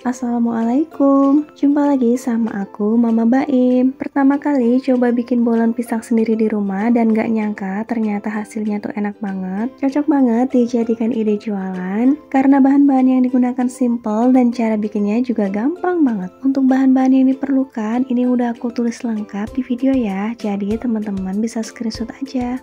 Assalamualaikum, jumpa lagi sama aku Mama Baim. Pertama kali coba bikin bolen pisang sendiri di rumah dan gak nyangka ternyata hasilnya tuh enak banget. Cocok banget dijadikan ide jualan karena bahan-bahan yang digunakan simple dan cara bikinnya juga gampang banget. Untuk bahan-bahan yang diperlukan ini udah aku tulis lengkap di video ya, jadi teman-teman bisa screenshot aja.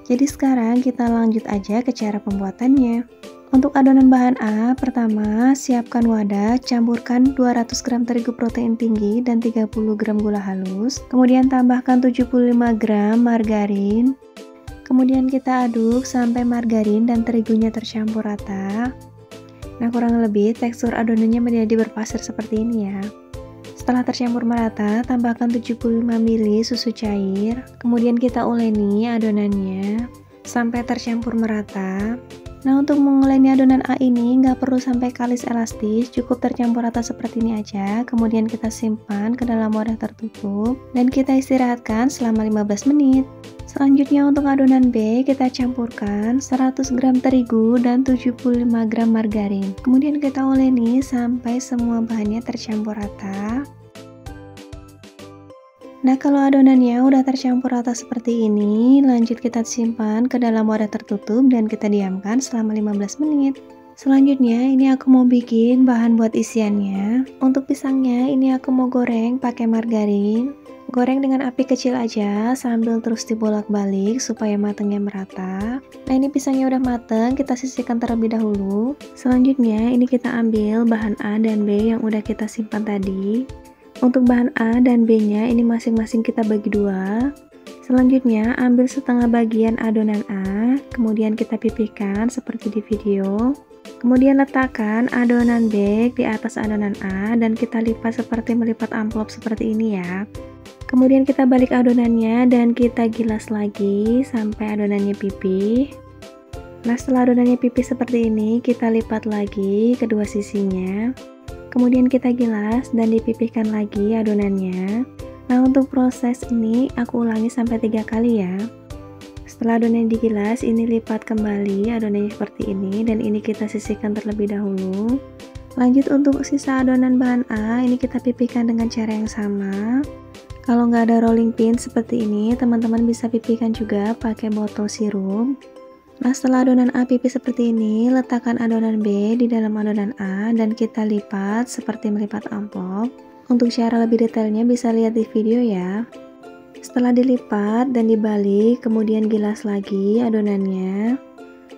Jadi sekarang kita lanjut aja ke cara pembuatannya. Untuk adonan bahan A, pertama siapkan wadah, campurkan 200 gram terigu protein tinggi dan 30 gram gula halus. Kemudian tambahkan 75 gram margarin. Kemudian kita aduk sampai margarin dan terigunya tercampur rata. Nah, kurang lebih tekstur adonannya menjadi berpasir seperti ini ya. Setelah tercampur merata, tambahkan 75 ml susu cair. Kemudian kita uleni adonannya sampai tercampur merata. Nah, untuk menguleni adonan A ini nggak perlu sampai kalis elastis, cukup tercampur rata seperti ini aja. Kemudian kita simpan ke dalam wadah tertutup dan kita istirahatkan selama 15 menit. Selanjutnya untuk adonan B, kita campurkan 100 gram terigu dan 75 gram margarin. Kemudian kita uleni sampai semua bahannya tercampur rata. Nah, kalau adonannya udah tercampur rata seperti ini, lanjut kita simpan ke dalam wadah tertutup dan kita diamkan selama 15 menit. Selanjutnya, ini aku mau bikin bahan buat isiannya. Untuk pisangnya, ini aku mau goreng pakai margarin. Goreng dengan api kecil aja sambil terus dibolak-balik supaya matangnya merata. Nah, ini pisangnya udah mateng, kita sisihkan terlebih dahulu. Selanjutnya, ini kita ambil bahan A dan B yang udah kita simpan tadi. Untuk bahan A dan B-nya ini masing-masing kita bagi dua. Selanjutnya ambil setengah bagian adonan A, kemudian kita pipihkan seperti di video. Kemudian letakkan adonan B di atas adonan A dan kita lipat seperti melipat amplop seperti ini ya. Kemudian kita balik adonannya dan kita gilas lagi sampai adonannya pipih. Nah, setelah adonannya pipih seperti ini, kita lipat lagi kedua sisinya. Kemudian kita gilas dan dipipihkan lagi adonannya. Nah, untuk proses ini aku ulangi sampai 3 kali ya. Setelah adonan digilas, ini lipat kembali adonannya seperti ini dan ini kita sisihkan terlebih dahulu. Lanjut untuk sisa adonan bahan A, ini kita pipihkan dengan cara yang sama. Kalau nggak ada rolling pin seperti ini, teman-teman bisa pipihkan juga pakai botol sirup. Nah, setelah adonan A pipih seperti ini, letakkan adonan B di dalam adonan A dan kita lipat seperti melipat amplop. Untuk cara lebih detailnya bisa lihat di video ya. Setelah dilipat dan dibalik, kemudian gilas lagi adonannya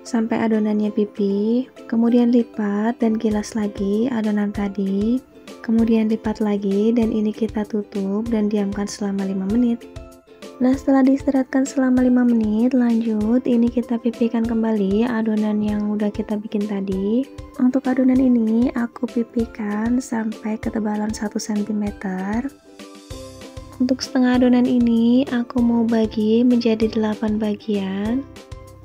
sampai adonannya pipih. Kemudian lipat dan gilas lagi adonan tadi. Kemudian lipat lagi dan ini kita tutup dan diamkan selama 5 menit. Nah, setelah diistirahatkan selama 5 menit, lanjut ini kita pipihkan kembali adonan yang udah kita bikin tadi. Untuk adonan ini aku pipihkan sampai ketebalan 1 cm. Untuk setengah adonan ini aku mau bagi menjadi 8 bagian.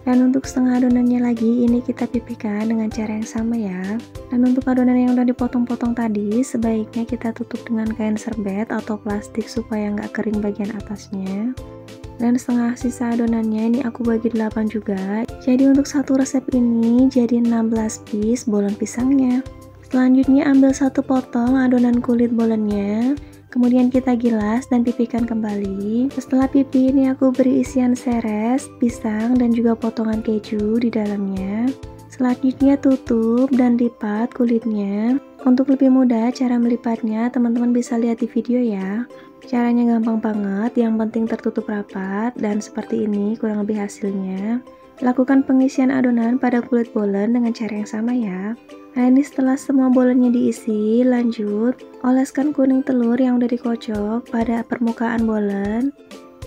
Dan untuk setengah adonannya lagi ini kita pipihkan dengan cara yang sama ya. Dan untuk adonan yang udah dipotong-potong tadi, sebaiknya kita tutup dengan kain serbet atau plastik supaya nggak kering bagian atasnya. Dan setengah sisa adonannya ini aku bagi 8 juga. Jadi untuk satu resep ini jadi 16 piece bolen pisangnya. Selanjutnya ambil satu potong adonan kulit bolennya. Kemudian kita gilas dan pipihkan kembali. Setelah pipih ini aku beri isian seres, pisang dan juga potongan keju di dalamnya. Selanjutnya tutup dan lipat kulitnya. Untuk lebih mudah cara melipatnya, teman-teman bisa lihat di video ya. Caranya gampang banget, yang penting tertutup rapat dan seperti ini kurang lebih hasilnya. Lakukan pengisian adonan pada kulit bolen dengan cara yang sama ya. Nah, ini setelah semua bolennya diisi, lanjut oleskan kuning telur yang udah dikocok pada permukaan bolen.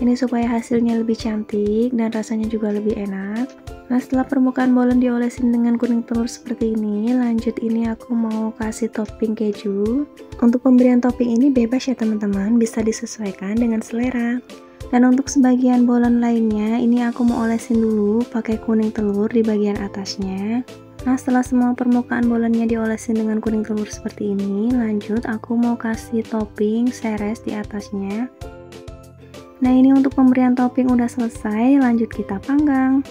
Ini supaya hasilnya lebih cantik dan rasanya juga lebih enak. Nah, setelah permukaan bolen diolesin dengan kuning telur seperti ini, lanjut ini aku mau kasih topping keju. Untuk pemberian topping ini bebas ya teman-teman, bisa disesuaikan dengan selera. Dan untuk sebagian bolen lainnya, ini aku mau olesin dulu pakai kuning telur di bagian atasnya. Nah, setelah semua permukaan bolennya diolesin dengan kuning telur seperti ini, lanjut aku mau kasih topping seres di atasnya. Nah, ini untuk pemberian topping udah selesai, lanjut kita panggang.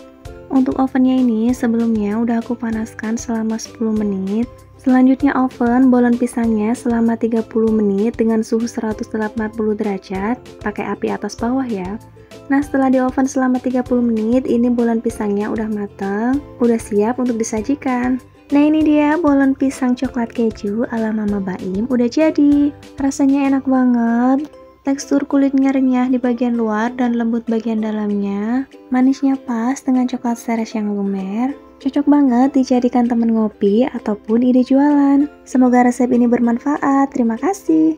Untuk ovennya ini sebelumnya udah aku panaskan selama 10 menit. Selanjutnya oven bolen pisangnya selama 30 menit dengan suhu 180 derajat, pakai api atas bawah ya. Nah, setelah di oven selama 30 menit, ini bolen pisangnya udah mateng, udah siap untuk disajikan. Nah, ini dia bolen pisang coklat keju ala Mama Baim udah jadi. Rasanya enak banget. Tekstur kulitnya renyah di bagian luar dan lembut bagian dalamnya. Manisnya pas dengan coklat seres yang lumer. Cocok banget dijadikan temen ngopi ataupun ide jualan. Semoga resep ini bermanfaat. Terima kasih.